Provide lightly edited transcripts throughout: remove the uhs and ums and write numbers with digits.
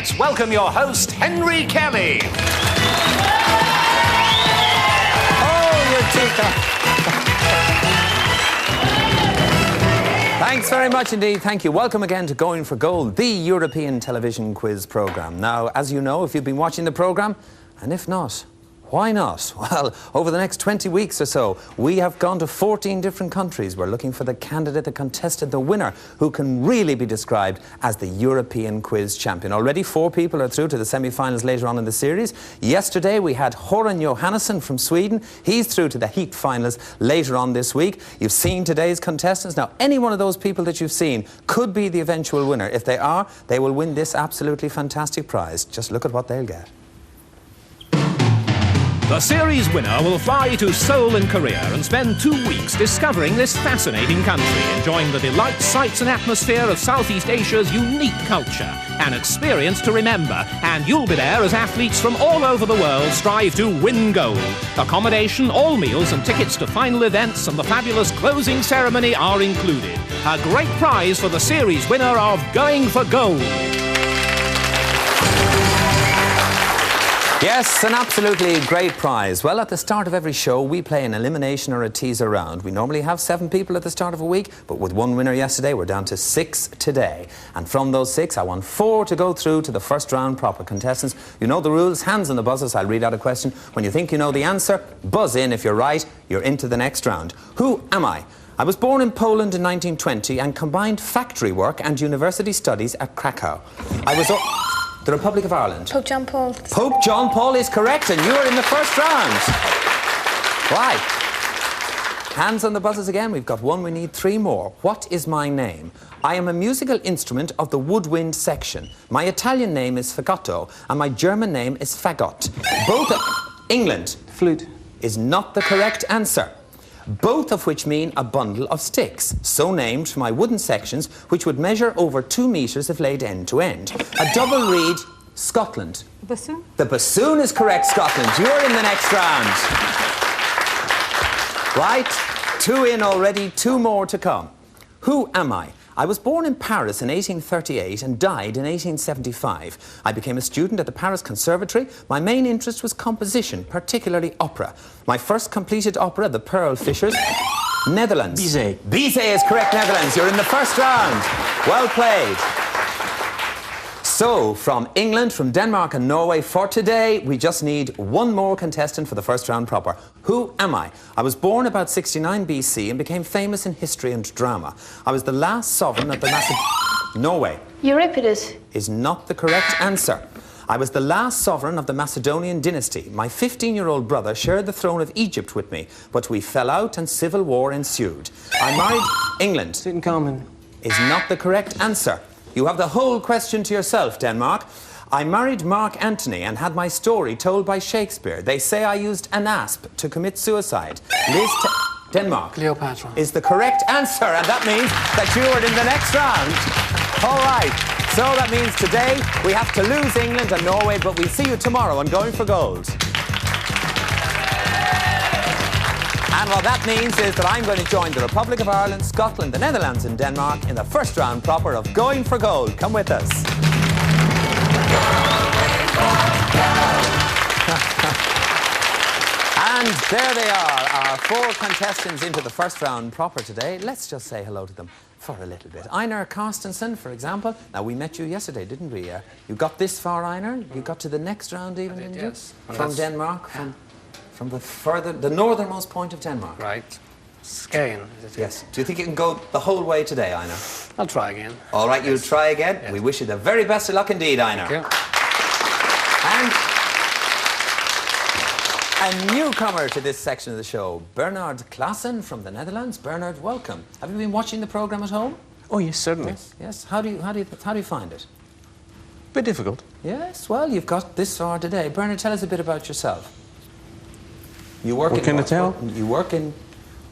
let's welcome your host, Henry Kelly. Oh, you're too kind. Thanks very much indeed. Thank you. Welcome again to Going for Gold, the European television quiz programme. Now, as you know, if you've been watching the programme, and if not, why not? Well, over the next 20 weeks or so, we have gone to 14 different countries. We're looking for the candidate, the contestant, the winner, who can really be described as the European quiz champion. Already 4 people are through to the semi-finals later on in the series. Yesterday, we had Göran Johannesson from Sweden. He's through to the heat finals later on this week. You've seen today's contestants. Now, any one of those people that you've seen could be the eventual winner. If they are, they will win this absolutely fantastic prize. Just look at what they'll get. The series winner will fly to Seoul in Korea and spend 2 weeks discovering this fascinating country, enjoying the delights, sights and atmosphere of Southeast Asia's unique culture. An experience to remember, and you'll be there as athletes from all over the world strive to win gold. Accommodation, all meals and tickets to final events and the fabulous closing ceremony are included. A great prize for the series winner of Going for Gold. Yes, an absolutely great prize. Well, at the start of every show, we play an elimination or a teaser round. We normally have 7 people at the start of a week, but with 1 winner yesterday, we're down to 6 today. And from those 6, I want 4 to go through to the first round proper. Contestants, you know the rules. Hands on the buzzers. I'll read out a question. When you think you know the answer, buzz in. If you're right, you're into the next round. Who am I? I was born in Poland in 1920 and combined factory work and university studies at Krakow. I was... The Republic of Ireland. Pope John Paul. Pope John Paul is correct, and you are in the first round. Right. Hands on the buzzers again. We've got 1, we need 3 more. What is my name? I am a musical instrument of the woodwind section. My Italian name is fagotto, and my German name is fagot. Both of... England. Flute. Is not the correct answer. Both of which mean a bundle of sticks, so named for my wooden sections, which would measure over 2 metres if laid end to end. A double reed, Scotland. Bassoon? The bassoon is correct, Scotland. You're in the next round. Right, 2 in already, 2 more to come. Who am I? I was born in Paris in 1838 and died in 1875. I became a student at the Paris Conservatory. My main interest was composition, particularly opera. My first completed opera, The Pearl Fishers, Netherlands. Bizet. Bizet is correct, Netherlands. You're in the first round. Well played. So, from England, from Denmark and Norway, for today, we just need 1 more contestant for the first round proper. Who am I? I was born about 69 BC and became famous in history and drama. I was the last sovereign of the Norway. Euripides. Is not the correct answer. I was the last sovereign of the Macedonian dynasty. My 15-year-old brother shared the throne of Egypt with me, but we fell out and civil war ensued. I married England. Tutankhamun. Is not the correct answer. You have the whole question to yourself, Denmark. I married Mark Antony and had my story told by Shakespeare. They say I used an asp to commit suicide. Denmark. Cleopatra. Is the correct answer, and that means that you are in the next round. All right, so that means today we have to lose England and Norway, but we'll see you tomorrow on Going for Gold. And what that means is that I'm going to join the Republic of Ireland, Scotland, the Netherlands and Denmark in the first round proper of Going for Gold. Come with us. And there they are, our 4 contestants into the first round proper today. Let's just say hello to them for a little bit. Einar Carstensen, for example. Now, we met you yesterday, didn't we? You got this far, Einar? You got to the next round even, didn't you? Yes. From Denmark? From the northernmost point of Denmark. Right. Skagen. Yes. Do you think you can go the whole way today, Einar? I'll try again. All right, you'll try again. Yes. We wish you the very best of luck indeed, Einar. Thank you. And a newcomer to this section of the show, Bernard Claassen from the Netherlands. Bernard, welcome. Have you been watching the program at home? Oh yes, certainly. Yes. Yes. How do you find it? Bit difficult. Yes. Well, you've got this far today. Bernard, tell us a bit about yourself. You work what in can I tell? You work in...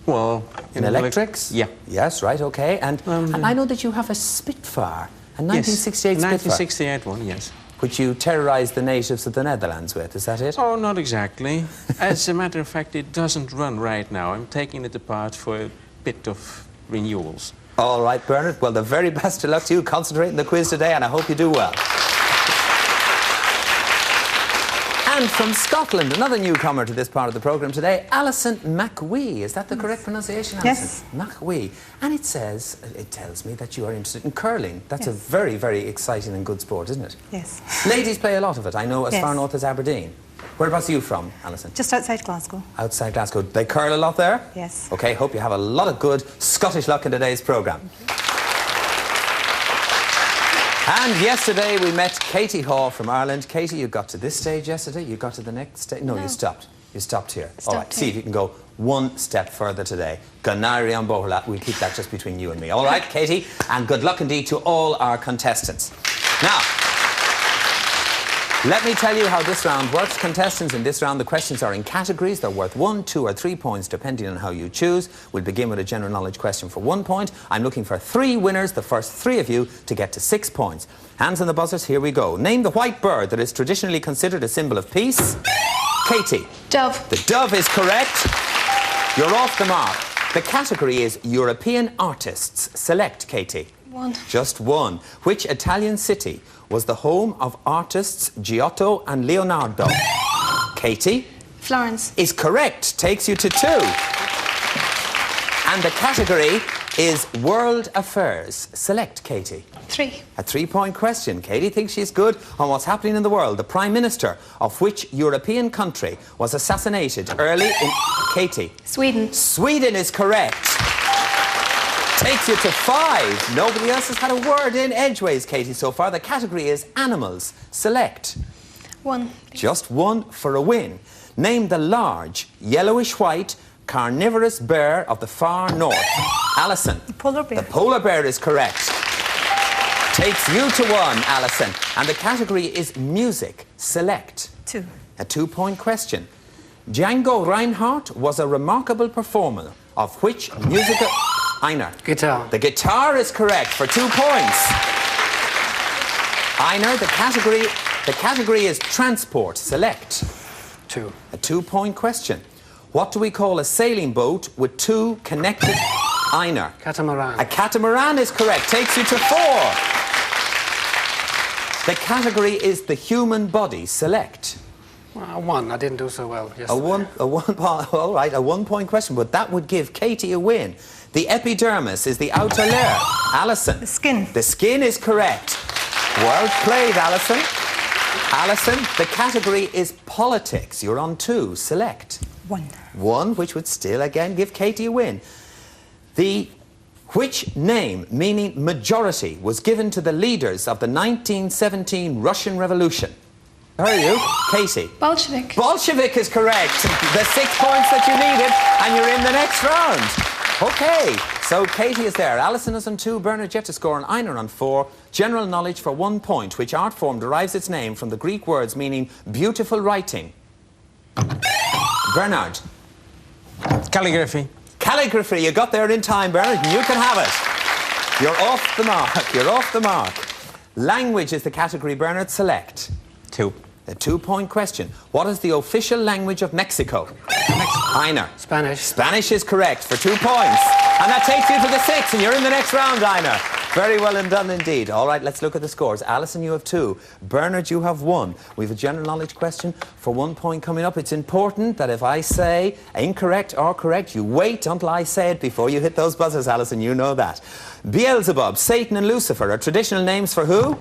Well... In electrics? Yeah. Yes, right, okay. And I know that you have a Spitfire, a 1968 yes, Spitfire. 1968 one, yes. Which you terrorised the natives of the Netherlands with, is that it? Oh, not exactly. As a matter of fact, it doesn't run right now. I'm taking it apart for a bit of renewals. All right, Bernard. Well, the very best of luck to you. Concentrate on the quiz today, and I hope you do well. And from Scotland, another newcomer to this part of the programme today, Alison McWee. Is that the correct pronunciation, Alison? Yes. McWee. And it tells me that you are interested in curling. That's a very, very exciting and good sport, isn't it? Yes. Ladies play a lot of it, I know, as Yes. far north as Aberdeen. Whereabouts are you from, Alison? Just outside Glasgow. Outside Glasgow. They curl a lot there? Yes. OK, hope you have a lot of good Scottish luck in today's programme. And yesterday we met Katie Hall from Ireland. Katie, you got to this stage yesterday. You got to the next stage. No, you stopped. You stopped here. All right, see if you can go one step further today. Ganari an Bohla. We'll keep that just between you and me. All right, Katie? And good luck indeed to all our contestants. Now, let me tell you how this round works. Contestants, in this round, the questions are in categories. They're worth 1, 2 or 3 points, depending on how you choose. We'll begin with a general knowledge question for 1 point. I'm looking for 3 winners, the first 3 of you, to get to 6 points. Hands on the buzzers, here we go. Name the white bird that is traditionally considered a symbol of peace. Katie. Dove. The dove is correct. You're off the mark. The category is European artists. Select, Katie. 1. Just 1. Which Italian city was the home of artists Giotto and Leonardo? Katie? Florence. Is correct. Takes you to 2. And the category is World Affairs. Select, Katie. 3. A 3-point question. Katie thinks she's good on what's happening in the world. The Prime Minister of which European country was assassinated early in... Katie? Sweden. Sweden is correct. Takes you to 5. Nobody else has had a word in edgeways, Katie, so far. The category is animals. Select. 1. Just 1 for a win. Name the large, yellowish-white, carnivorous bear of the far north. Alison. The polar bear. The polar bear is correct. Takes you to 1, Alison. And the category is music. Select. 2. A 2-point question. Django Reinhardt was a remarkable performer of which musical... Einar. Guitar. The guitar is correct for 2 points. Einar, the category is transport. Select. 2. A 2-point question. What do we call a sailing boat with 2 connected... Einar. Catamaran. A catamaran is correct. Takes you to 4. The category is the human body. Select. 1. I didn't do so well yesterday. All right, a 1-point question, but that would give Katie a win. The epidermis is the outer layer. Alison. The skin. The skin is correct. Well played, Alison. Alison, the category is politics. You're on 2. Select. 1. 1, which would still, again, give Katie a win. Which name, meaning majority, was given to the leaders of the 1917 Russian Revolution? How are you? Katie. Bolshevik. Bolshevik is correct. The 6 points that you needed, and you're in the next round. OK, so Katie is there. Alison is on 2, Bernard yet to score, and Einar on 4. General knowledge for 1 point, which art form derives its name from the Greek words meaning beautiful writing. Bernard. Calligraphy. Calligraphy. You got there in time, Bernard, and you can have it. You're off the mark. You're off the mark. Language is the category, Bernard. Select. 2. A 2-point question. What is the official language of Mexico? Einar. Spanish. Spanish is correct for 2 points. And that takes you to the 6, and you're in the next round, Einar. Very well done indeed. All right, let's look at the scores. Alison, you have 2. Bernard, you have 1. We have a general knowledge question for 1 point coming up. It's important that if I say incorrect or correct, you wait until I say it before you hit those buzzers, Alison. You know that. Beelzebub, Satan and Lucifer are traditional names for who?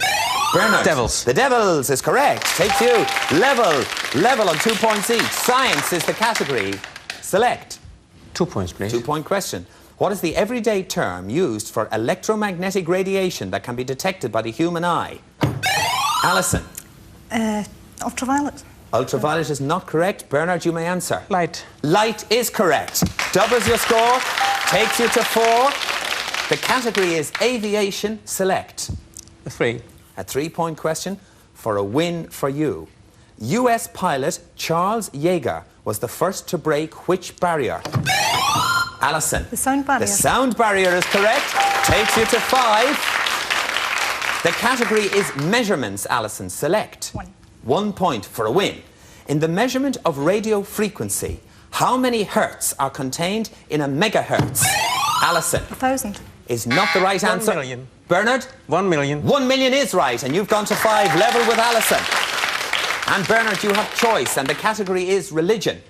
Bernard. Devils. The devils is correct. Takes you level on 2 points each. Science is the category. Select. 2 points, please. 2-point question. What is the everyday term used for electromagnetic radiation that can be detected by the human eye? Alison. Ultraviolet. Ultraviolet is not correct. Bernard, you may answer. Light. Light is correct. Doubles your score. Takes you to 4. The category is aviation. Select. 3. A 3-point question for a win for you. US pilot Charles Yeager was the first to break which barrier? Alison. The sound barrier. The sound barrier is correct. Takes you to 5. The category is measurements, Alison. Select. 1. 1 point for a win. In the measurement of radio frequency, how many hertz are contained in a megahertz? Alison. 1,000. Is not the right answer. 1 million. Bernard? 1 million. 1 million is right, and you've gone to 5, level with Alison. And Bernard, you have choice, and the category is religion.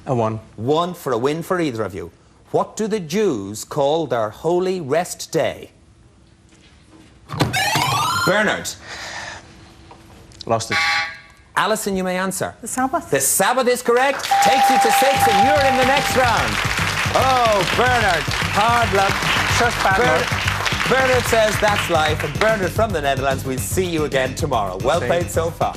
A 1. 1 for a win for either of you. What do the Jews call their holy rest day? Bernard. Lost it. Alison, you may answer. The Sabbath. The Sabbath is correct. Takes you to 6, and you're in the next round. Oh, Bernard, hard luck. Just bad luck. Bernard says that's life, and Bernard from the Netherlands, we'll see you again tomorrow. Well played so far.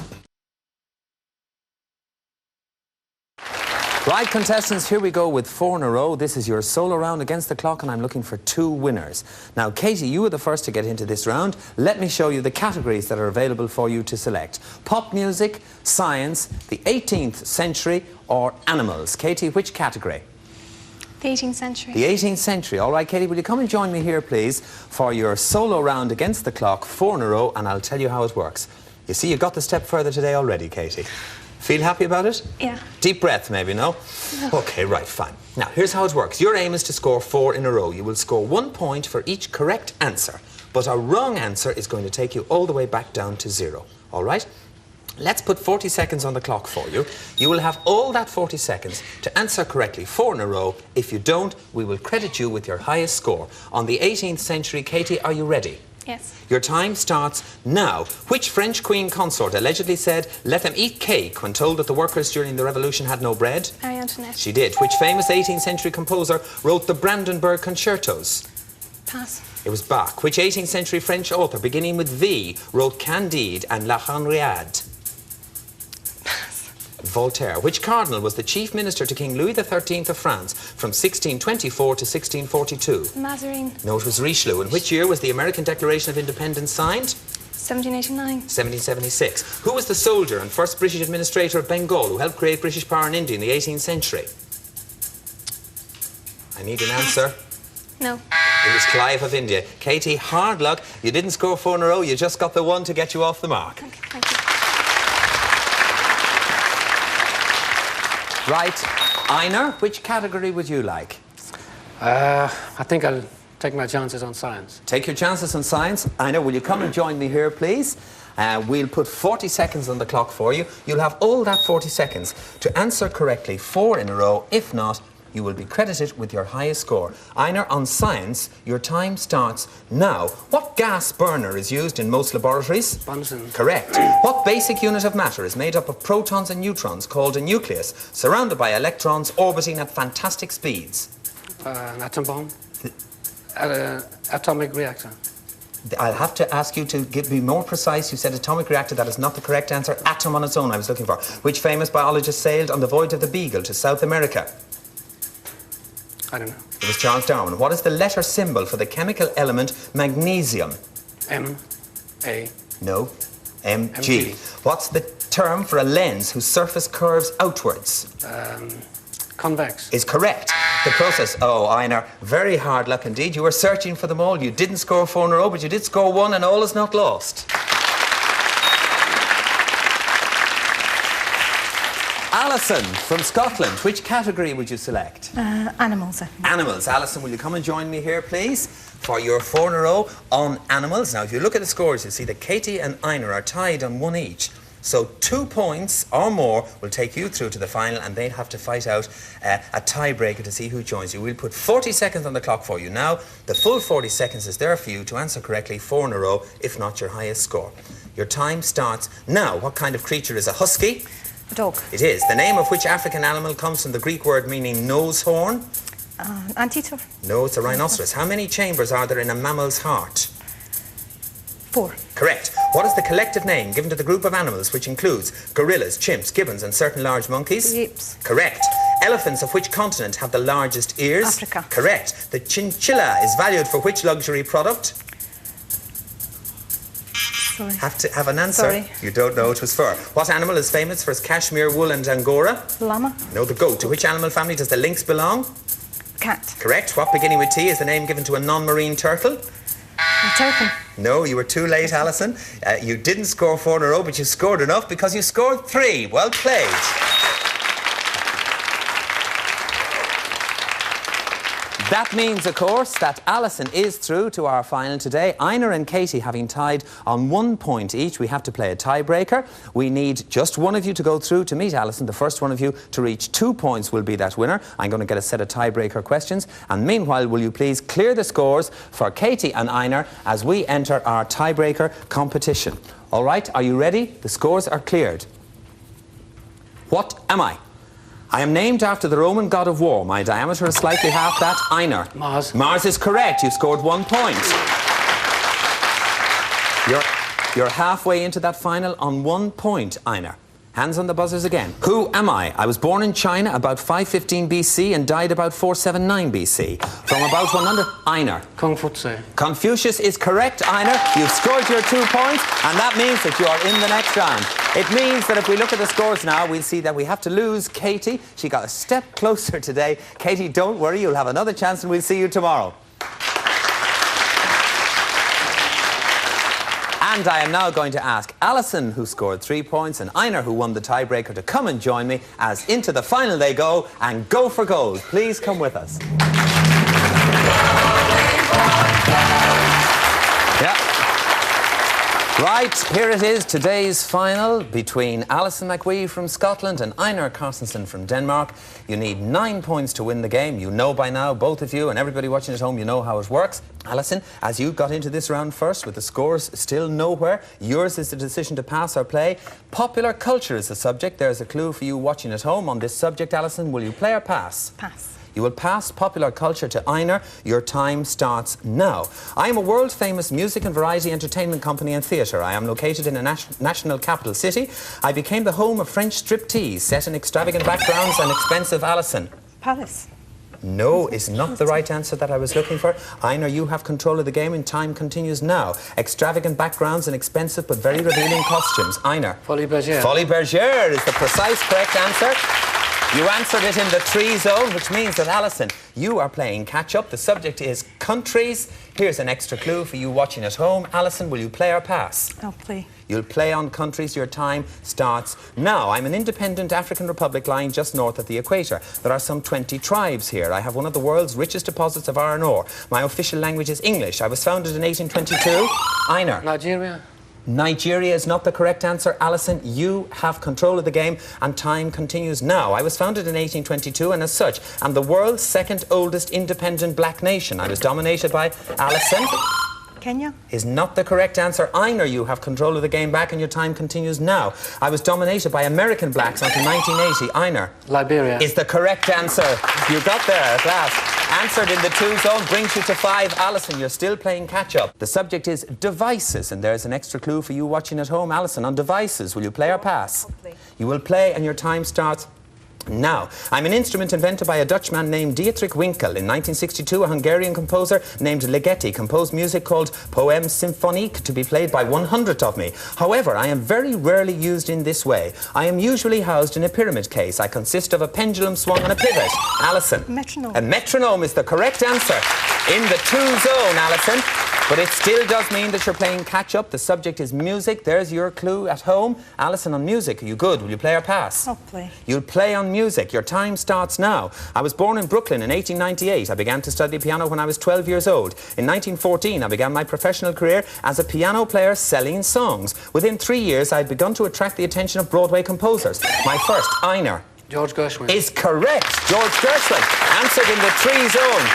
Right, contestants, here we go with 4 in a row. This is your solo round against the clock, and I'm looking for 2 winners. Now, Katie, you were the first to get into this round. Let me show you the categories that are available for you to select. Pop music, science, the 18th century, or animals. Katie, which category? The 18th century. The 18th century. All right, Katie, will you come and join me here, please, for your solo round against the clock, 4 in a row, and I'll tell you how it works. You see, you got the step further today already, Katie. Feel happy about it? Yeah. Deep breath, maybe, no? OK, right, fine. Now, here's how it works. Your aim is to score 4 in a row. You will score 1 point for each correct answer, but a wrong answer is going to take you all the way back down to 0. All right? Let's put 40 seconds on the clock for you. You will have all that 40 seconds to answer correctly 4 in a row. If you don't, we will credit you with your highest score. On the 18th century, Katie, are you ready? Yes. Your time starts now. Which French queen consort allegedly said, "Let them eat cake," when told that the workers during the revolution had no bread? Marie Antoinette. She did. Which famous 18th century composer wrote the Brandenburg concertos? Pass. It was Bach. Which 18th century French author, beginning with V, wrote Candide and La Henriade? Voltaire. Which cardinal was the chief minister to King Louis XIII of France from 1624 to 1642? Mazarin. No, it was Richelieu. In which year was the American Declaration of Independence signed? 1789. 1776. Who was the soldier and first British administrator of Bengal who helped create British power in India in the 18th century? I need an answer. No. It was Clive of India. Katie, hard luck. You didn't score 4 in a row. You just got the 1 to get you off the mark. Okay, thank you. Right. Einar, which category would you like? I think I'll take my chances on science. Take your chances on science. Einar, will you come and join me here, please? We'll put 40 seconds on the clock for you. You'll have all that 40 seconds to answer correctly 4 in a row. If not, you will be credited with your highest score. Einar, on science, your time starts now. What gas burner is used in most laboratories? Bunsen. Correct. What basic unit of matter is made up of protons and neutrons called a nucleus, surrounded by electrons orbiting at fantastic speeds? An atom bomb. Atomic reactor. I'll have to ask you to be more precise. You said atomic reactor. That is not the correct answer. Atom on its own I was looking for. Which famous biologist sailed on the voyage of the Beagle to South America? I don't know. It was Charles Darwin. What is the letter symbol for the chemical element magnesium? M-A. No. Mg. Mg. What's the term for a lens whose surface curves outwards? Convex. Is correct. The process. Oh, Einar, very hard luck indeed. You were searching for them all. You didn't score 4 in a row, but you did score 1, and all is not lost. Alison from Scotland, which category would you select? Animals. Animals. Alison, will you come and join me here, please, for your 4 in a row on animals? Now, if you look at the scores, you'll see that Katie and Einar are tied on 1 each. So 2 points or more will take you through to the final, and they'll have to fight out a tiebreaker to see who joins you. We'll put 40 seconds on the clock for you now. The full 40 seconds is there for you to answer correctly 4 in a row, if not your highest score. Your time starts now. What kind of creature is a husky? A dog. It is. The name of which African animal comes from the Greek word meaning nose horn? Anteater. No, it's a rhinoceros. How many chambers are there in a mammal's heart? 4. Correct. What is the collective name given to the group of animals which includes gorillas, chimps, gibbons and certain large monkeys? The apes. Correct. Elephants of which continent have the largest ears? Africa. Correct. The chinchilla is valued for which luxury product? Sorry. Have to have an answer. Sorry. You don't know it was fur. What animal is famous for its cashmere wool and angora? Llama. No, the goat. To which animal family does the lynx belong? Cat. Correct. What beginning with T is the name given to a non-marine turtle? A terrapin. No, you were too late, Alison. You didn't score 4 in a row, but you scored enough because you scored 3. Well played. That means, of course, that Alison is through to our final today. Einar and Katie having tied on 1 point each. We have to play a tiebreaker. We need just one of you to go through to meet Alison. The first one of you to reach 2 points will be that winner. I'm going to get a set of tiebreaker questions. And meanwhile, will you please clear the scores for Katie and Einar as we enter our tiebreaker competition. All right, are you ready? The scores are cleared. What am I? I am named after the Roman god of war. My diameter is slightly half that. Einar. Mars. Mars is correct. You've scored 1 point. You're halfway into that final on 1 point, Einar. Hands on the buzzers again. Who am I? I was born in China about 515 BC and died about 479 BC. From about 100... Einar. Confucius. Confucius is correct, Einar. You've scored your 2 points, and that means that you are in the next round. It means that if we look at the scores now, we'll see that we have to lose Katie. She got a step closer today. Katie, don't worry, you'll have another chance, and we'll see you tomorrow. And I am now going to ask Alison, who scored 3 points, and Einar, who won the tiebreaker, to come and join me as into the final they go and go for gold. Please come with us. Yeah. Right, here it is, today's final between Alison McWee from Scotland and Einar Carstensen from Denmark. You need 9 points to win the game. You know by now, both of you and everybody watching at home, you know how it works. Alison, as you got into this round first with the scores still nowhere, yours is the decision to pass or play. Popular culture is the subject. There's a clue for you watching at home on this subject. Alison, will you play or pass? Pass. You will pass popular culture to Einar. Your time starts now. I am a world-famous music and variety entertainment company and theatre. I am located in a national capital city. I became the home of French striptease, set in extravagant backgrounds and expensive. Alison. Paris. No is not the right answer that I was looking for. Einar, you have control of the game and time continues now. Extravagant backgrounds and expensive but very revealing costumes. Einar. Folie Bergère. Folie Bergère is the precise correct answer. You answered it in the 3 zone, which means that, Alison, you are playing catch-up. The subject is countries. Here's an extra clue for you watching at home. Alison, will you play or pass? I'll play. You'll play on countries. Your time starts now. I'm an independent African republic lying just north of the equator. There are some 20 tribes here. I have one of the world's richest deposits of iron ore. My official language is English. I was founded in 1822. Einar. Nigeria. Nigeria is not the correct answer. Alison, you have control of the game and time continues now. I was founded in 1822 and as such, I'm the world's second oldest independent black nation. I was dominated by... Alison? Kenya. Is not the correct answer. Einar, you have control of the game back and your time continues now. I was dominated by American blacks until 1980. Einar. Liberia. Is the correct answer. You got there at last. Answered in the 2 zone brings you to 5. Alison, you're still playing catch-up. The subject is devices, and there's an extra clue for you watching at home. Alison, on devices, will you play or pass? I'll play. You will play, and your time starts now. I'm an instrument invented by a Dutchman named Dietrich Winkel. In 1962, a Hungarian composer named Ligeti composed music called Poème symphonique to be played by 100 of me. However, I am very rarely used in this way. I am usually housed in a pyramid case. I consist of a pendulum swung on a pivot. Alison. Metronome. A metronome is the correct answer. In the 2 zone, Alison. But it still does mean that you're playing catch-up. The subject is music. There's your clue at home. Alison, on music, are you good? Will you play or pass? I'll play. You'll play on music. Your time starts now. I was born in Brooklyn in 1898. I began to study piano when I was 12 years old. In 1914, I began my professional career as a piano player selling songs. Within 3 years, I had begun to attract the attention of Broadway composers. My first, Einar. George Gershwin. Is correct. George Gershwin. Answered in the 3 zone.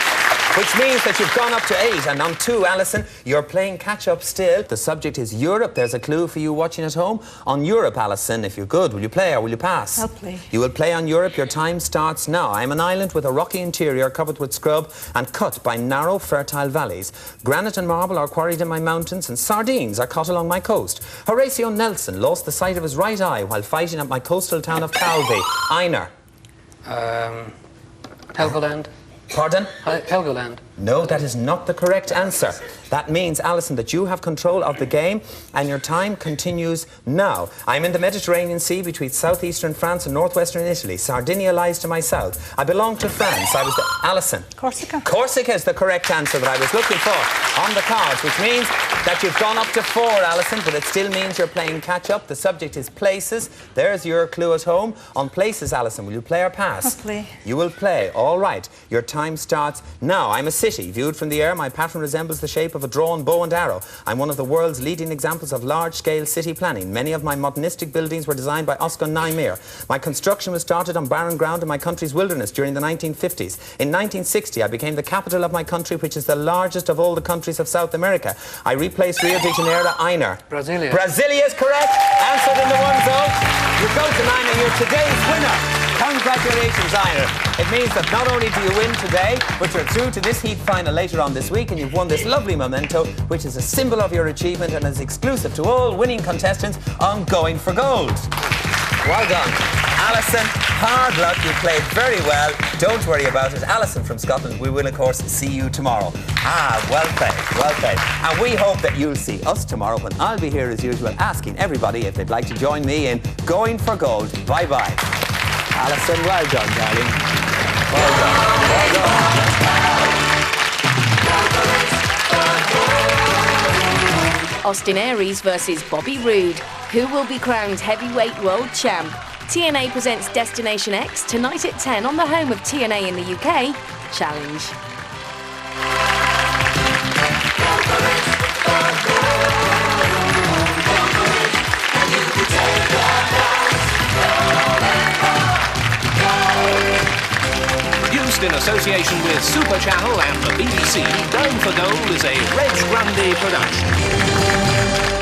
Which means that you've gone up to 8. And on 2, Alison, you're playing catch-up still. The subject is Europe. There's a clue for you watching at home. On Europe, Alison, if you're good, will you play or will you pass? I'll play. You will play on Europe. Your time starts now. I'm an island with a rocky interior covered with scrub and cut by narrow, fertile valleys. Granite and marble are quarried in my mountains and sardines are caught along my coast. Horatio Nelson lost the sight of his right eye while fighting at my coastal town of Calvi. Einar. Helgoland. Pardon? Helgoland. No, that is not the correct answer. That means, Alison, that you have control of the game and your time continues now. I'm in the Mediterranean Sea between southeastern France and northwestern Italy. Sardinia lies to my south. I belong to France. I was Alison. Corsica. Corsica is the correct answer that I was looking for on the cards, which means that you've gone up to 4, Alison, but it still means you're playing catch-up. The subject is places. There's your clue at home. On places, Alison, will you play or pass? I'll play. You will play. All right. Your time starts now. I'm a city. Viewed from the air, my pattern resembles the shape of a drawn bow and arrow. I'm one of the world's leading examples of large-scale city planning. Many of my modernistic buildings were designed by Oscar Niemeyer. My construction was started on barren ground in my country's wilderness during the 1950s. In 1960, I became the capital of my country, which is the largest of all the countries of South America. I replaced Rio de Janeiro. Einar. Brasilia. Brasilia is correct. Answered in the 1 zone. You go to 9 and you're today's winner. Congratulations, Einar. It means that not only do you win today, but you're through to this heat final later on this week, and you've won this lovely memento, which is a symbol of your achievement and is exclusive to all winning contestants on Going for Gold. Well done. Alison, hard luck. You played very well. Don't worry about it. Alison from Scotland, we will, of course, see you tomorrow. Well played, well played. And we hope that you'll see us tomorrow when I'll be here as usual asking everybody if they'd like to join me in Going for Gold. Bye-bye. Alison, well done, darling. Well done. Well done. Austin Aries versus Bobby Roode. Who will be crowned heavyweight world champ? TNA presents Destination X tonight at 10 on the home of TNA in the UK, Challenge. Produced in association with Super Channel and the BBC, Going for Gold is a Reg Grundy production.